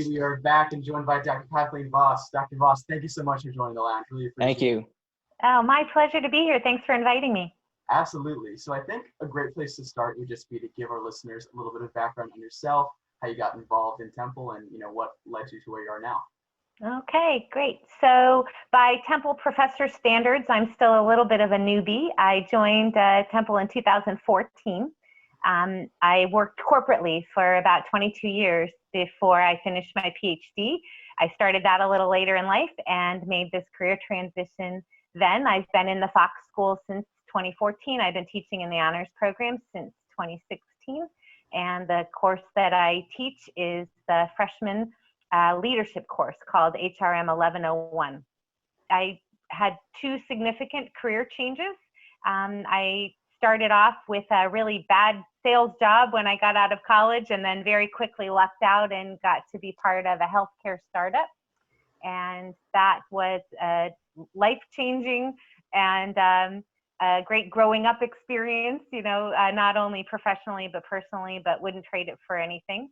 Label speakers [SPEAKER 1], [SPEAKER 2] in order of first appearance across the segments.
[SPEAKER 1] We are back and joined by Dr. Kathleen Voss. Dr. Voss, thank you so much for joining the lounge. Really appreciate
[SPEAKER 2] Thank
[SPEAKER 1] it.
[SPEAKER 2] you.
[SPEAKER 3] Oh, my pleasure to be here. Thanks for inviting me.
[SPEAKER 1] Absolutely. So I think a great place to start would just be to give our listeners a little bit of background on yourself, how you got involved in Temple, and what led you to where you are now.
[SPEAKER 3] Okay, great. So by Temple professor standards, I'm still a little bit of a newbie. I joined Temple in 2014. I worked corporately for about 22 years before I finished my PhD. I started that a little later in life and made this career transition then. I've been in the Fox School since 2014. I've been teaching in the honors program since 2016. And the course that I teach is the freshman leadership course called HRM 1101. I had two significant career changes. I started off with a really bad sales job when I got out of college, and then very quickly lucked out and got to be part of a healthcare startup. And that was life-changing and a great growing up experience, not only professionally but personally, but wouldn't trade it for anything.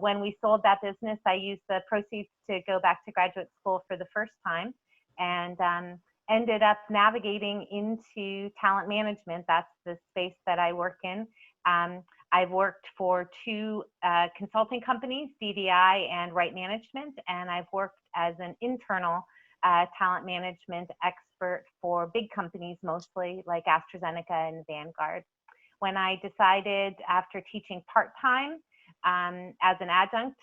[SPEAKER 3] When we sold that business, I used the proceeds to go back to graduate school for the first time, and ended up navigating into talent management. That's the space that I work in. I've worked for two consulting companies, DDI and Right Management, and I've worked as an internal talent management expert for big companies, mostly like AstraZeneca and Vanguard. When I decided, after teaching part-time as an adjunct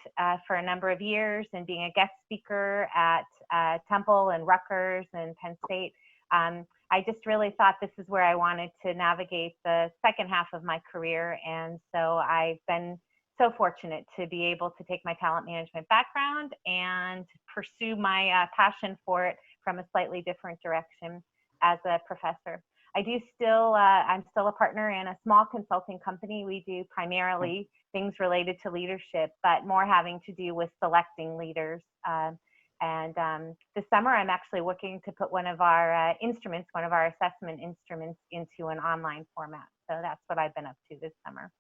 [SPEAKER 3] for a number of years and being a guest speaker at Temple and Rutgers and Penn State, I just really thought this is where I wanted to navigate the second half of my career. And so I've been so fortunate to be able to take my talent management background and pursue my passion for it from a slightly different direction as a professor. I'm still a partner in a small consulting company. We do primarily things related to leadership, but more having to do with selecting leaders. This summer, I'm actually looking to put one of our assessment instruments into an online format. So that's what I've been up to this summer.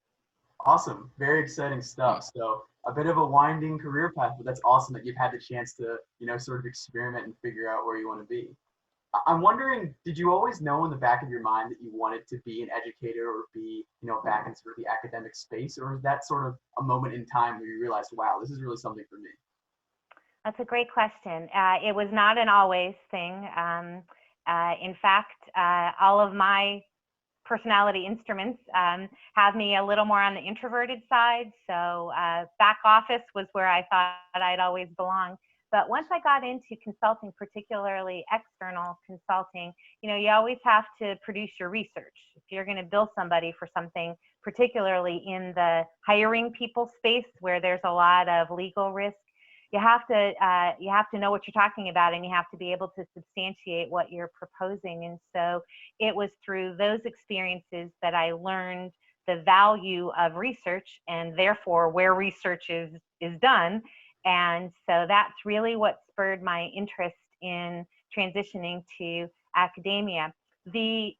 [SPEAKER 1] Awesome. Very exciting stuff. So a bit of a winding career path, but that's awesome that you've had the chance to, sort of experiment and figure out where you want to be. I'm wondering, did you always know in the back of your mind that you wanted to be an educator or be, back in sort of the academic space? Or is that sort of a moment in time where you realized, wow, this is really something for me?
[SPEAKER 3] That's a great question. It was not an always thing. In fact, all of my personality instruments have me a little more on the introverted side. So back office was where I thought I'd always belong. But once I got into consulting, particularly external consulting, you always have to produce your research. If you're going to bill somebody for something, particularly in the hiring people space where there's a lot of legal risk, you have to know what you're talking about, and you have to be able to substantiate what you're proposing. And so it was through those experiences that I learned the value of research, and therefore where research is done. And so that's really what spurred my interest in transitioning to academia. The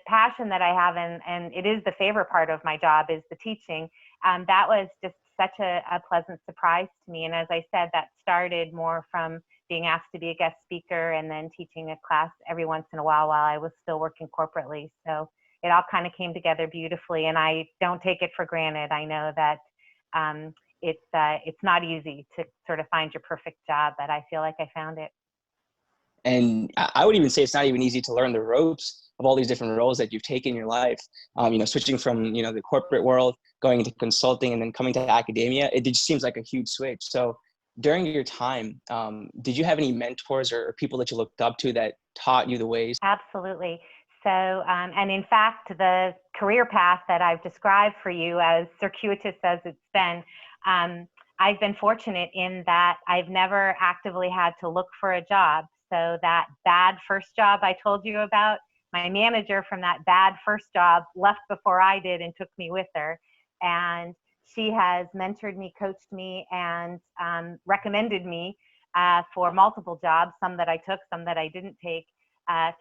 [SPEAKER 3] passion that I have, and it is the favorite part of my job, is the teaching. That was just such a pleasant surprise to me. And as I said, that started more from being asked to be a guest speaker and then teaching a class every once in a while I was still working corporately. So it all kind of came together beautifully, and I don't take it for granted. I know that it's not easy to sort of find your perfect job, but I feel like I found it.
[SPEAKER 2] And I would even say it's not even easy to learn the ropes of all these different roles that you've taken in your life. Switching from, the corporate world, going into consulting, and then coming to academia, it just seems like a huge switch. So during your time, did you have any mentors or people that you looked up to that taught you the ways?
[SPEAKER 3] Absolutely. So, and in fact, the career path that I've described for you, as circuitous as it's been, I've been fortunate in that I've never actively had to look for a job. So that bad first job I told you about, my manager from that bad first job left before I did and took me with her. And she has mentored me, coached me, and recommended me for multiple jobs, some that I took, some that I didn't take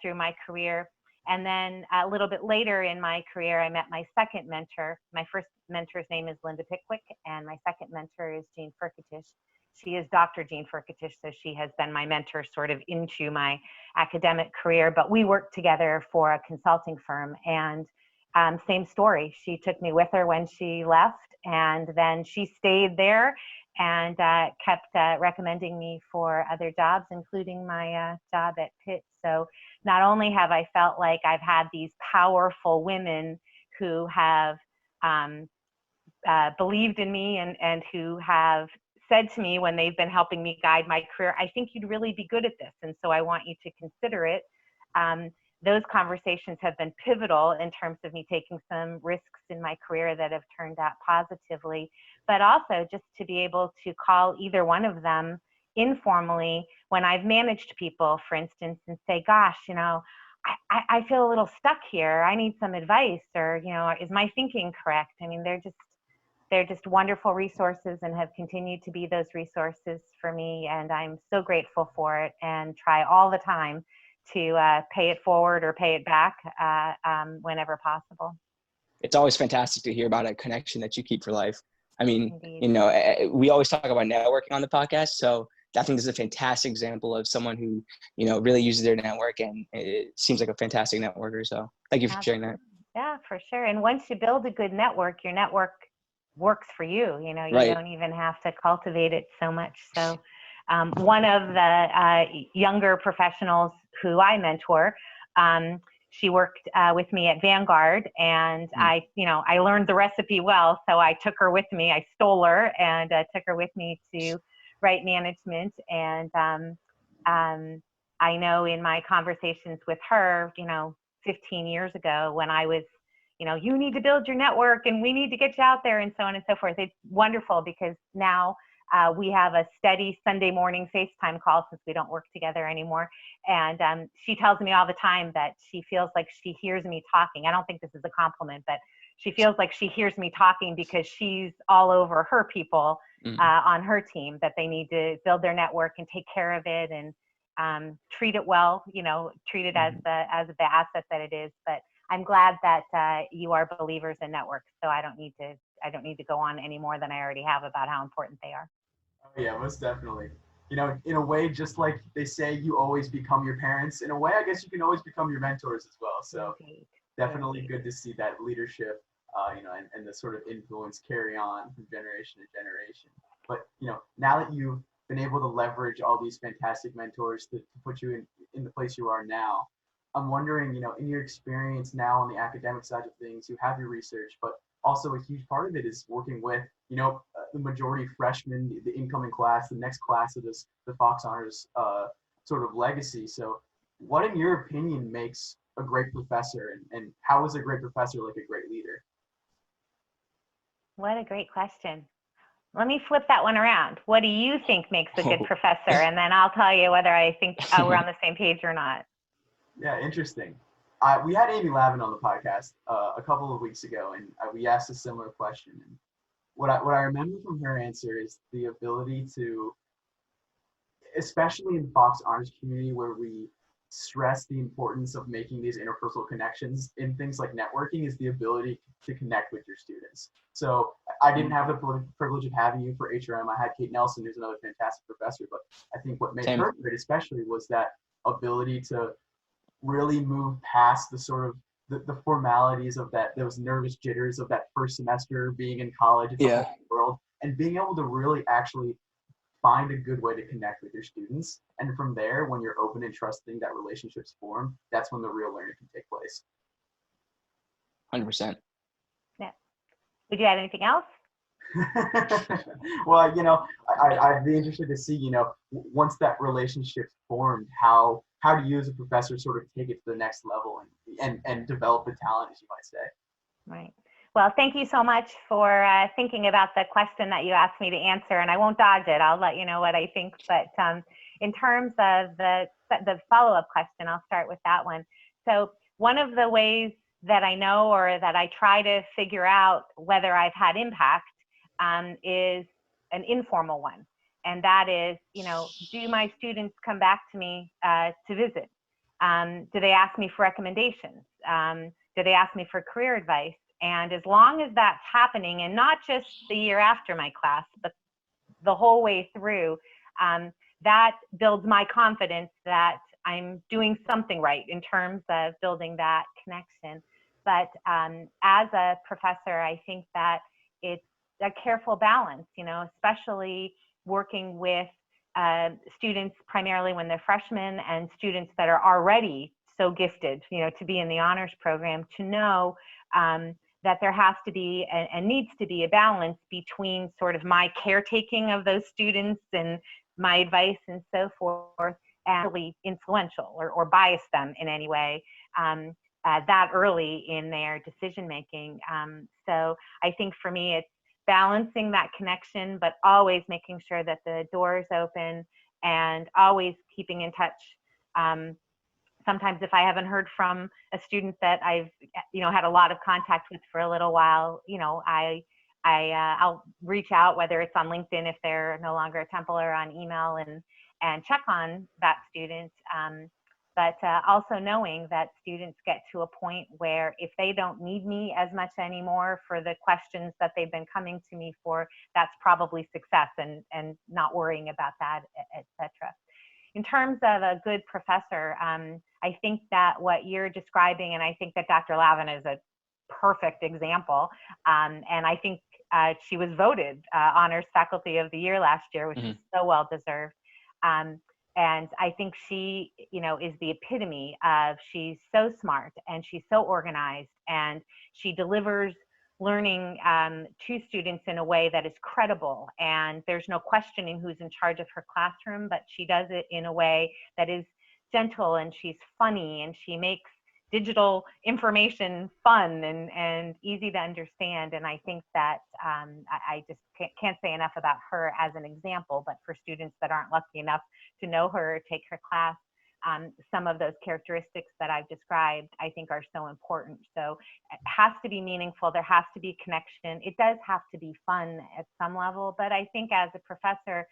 [SPEAKER 3] through my career. And then a little bit later in my career, I met my second mentor. My first mentor's name is Linda Pickwick, and my second mentor is Jean Furkatish. She is Dr. Jean Furkatish, so she has been my mentor sort of into my academic career. But we worked together for a consulting firm, and same story. She took me with her when she left, and then she stayed there and kept recommending me for other jobs, including my job at Pitt. So not only have I felt like I've had these powerful women who have believed in me and who have said to me when they've been helping me guide my career, I think you'd really be good at this, and so I want you to consider it. Those conversations have been pivotal in terms of me taking some risks in my career that have turned out positively, but also just to be able to call either one of them informally when I've managed people, for instance, and say, gosh, you know, I feel a little stuck here. I need some advice, or, you know, is my thinking correct? I mean, they're just wonderful resources and have continued to be those resources for me. And I'm so grateful for it and try all the time to pay it forward or pay it back whenever possible.
[SPEAKER 2] It's always fantastic to hear about a connection that you keep for life. I mean,
[SPEAKER 3] Indeed.
[SPEAKER 2] you know, we always talk about networking on the podcast. So I think this is a fantastic example of someone who, you know, really uses their network, and it seems like a fantastic networker. So thank you for sharing that.
[SPEAKER 3] Yeah, for sure. And once you build a good network, your network works for you. You know, you
[SPEAKER 2] Right.
[SPEAKER 3] don't even have to cultivate it so much. So one of the younger professionals who I mentor, she worked with me at Vanguard, and I learned the recipe well. So I took her with me. I stole her and took her with me to write management. And I know in my conversations with her, you know, 15 years ago when I was, you know, you need to build your network and we need to get you out there and so on and so forth. It's wonderful because now we have a steady Sunday morning FaceTime call since we don't work together anymore. And she tells me all the time that she feels like she hears me talking. I don't think this is a compliment, but she feels like she hears me talking because she's all over her people on her team, that they need to build their network and take care of it and treat it well, you know, treat it as the asset that it is. But I'm glad that you are believers in networks, so I don't need to go on any more than I already have about how important they are.
[SPEAKER 1] Oh, yeah, most definitely. You know, in a way, just like they say, you always become your parents. In a way, I guess you can always become your mentors as well. So
[SPEAKER 3] Indeed.
[SPEAKER 1] definitely
[SPEAKER 3] Indeed.
[SPEAKER 1] good to see that leadership, you know, and the sort of influence carry on from generation to generation. But, you know, now that you've been able to leverage all these fantastic mentors to put you in the place you are now, I'm wondering, you know, in your experience now on the academic side of things, you have your research, but also a huge part of it is working with, you know, the majority freshmen, the incoming class, the next class of this, the Fox Honors sort of legacy. So what, in your opinion, makes a great professor, and how is a great professor like a great leader?
[SPEAKER 3] What a great question. Let me flip that one around. What do you think makes a good professor? And then I'll tell you whether I think we're on the same page or not.
[SPEAKER 1] Yeah, interesting. We had Amy Lavin on the podcast a couple of weeks ago, and we asked a similar question. And what I remember from her answer is the ability to, especially in the Fox Honors community, where we stress the importance of making these interpersonal connections in things like networking, is the ability to connect with your students. So I didn't have the privilege of having you for HRM. I had Kate Nelson, who's another fantastic professor, but I think what made her great especially was that ability to really move past the sort of the formalities of those nervous jitters of that first semester being in college, it's a whole world, and being able to really actually find a good way to connect with your students. And from there, when you're open and trusting that relationships form, that's when the real learning can take place.
[SPEAKER 2] 100%.
[SPEAKER 3] Yeah. Would you add anything else?
[SPEAKER 1] Well, you know, I'd be interested to see, you know, once that relationship's formed, how do you as a professor sort of take it to the next level and develop the talent, as you might say?
[SPEAKER 3] Right. Well, thank you so much for thinking about the question that you asked me to answer, and I won't dodge it. I'll let you know what I think. But in terms of the follow-up question, I'll start with that one. So one of the ways that I know, or that I try to figure out whether I've had impact, is an informal one. And that is, you know, do my students come back to me to visit? Do they ask me for recommendations? Do they ask me for career advice? And as long as that's happening, and not just the year after my class, but the whole way through, that builds my confidence that I'm doing something right in terms of building that connection. But as a professor, I think that it's a careful balance, especially working with students primarily when they're freshmen, and students that are already so gifted, to be in the honors program, to know that there has to be and needs to be a balance between sort of my caretaking of those students and my advice and so forth, and really influential or bias them in any way that early in their decision making. So I think for me, it's balancing that connection, but always making sure that the door is open and always keeping in touch. Sometimes if I haven't heard from a student that I've had a lot of contact with for a little while, I'll reach out, whether it's on LinkedIn if they're no longer a Temple, or on email, and check on that student. But also knowing that students get to a point where if they don't need me as much anymore for the questions that they've been coming to me for, that's probably success, and not worrying about that, etc. In terms of a good professor, I think that what you're describing, and I think that Dr. Lavin is a perfect example, and I think she was voted Honors Faculty of the Year last year, which is so well deserved. And I think she, is the epitome of, she's so smart and she's so organized, and she delivers learning to students in a way that is credible, and there's no questioning who's in charge of her classroom, but she does it in a way that is gentle, and she's funny, and she makes digital information fun and easy to understand. And I think that I just can't say enough about her as an example, but for students that aren't lucky enough to know her or take her class, some of those characteristics that I've described, I think, are so important. So it has to be meaningful. There has to be connection. It does have to be fun at some level, but I think as a professor,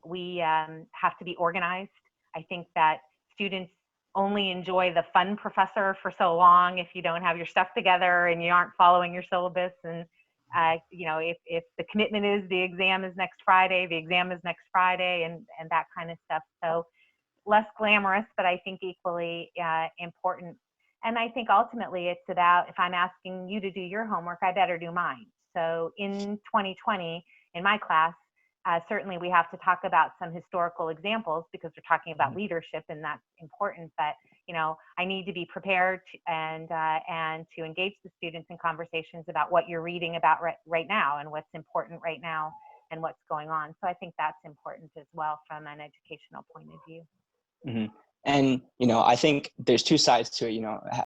[SPEAKER 3] we have to be organized. I think that students only enjoy the fun professor for so long if you don't have your stuff together and you aren't following your syllabus. And if the commitment is the exam is next Friday, the exam is next Friday, and that kind of stuff. So less glamorous, but I think equally important. And I think ultimately it's about, if I'm asking you to do your homework, I better do mine. So in 2020, in my class, certainly we have to talk about some historical examples because we're talking about leadership, and that's important. But I need to be prepared and to engage the students in conversations about what you're reading about right now, and what's important right now, and what's going on. So I think that's important as well from an educational point of view.
[SPEAKER 2] And I think there's two sides to it.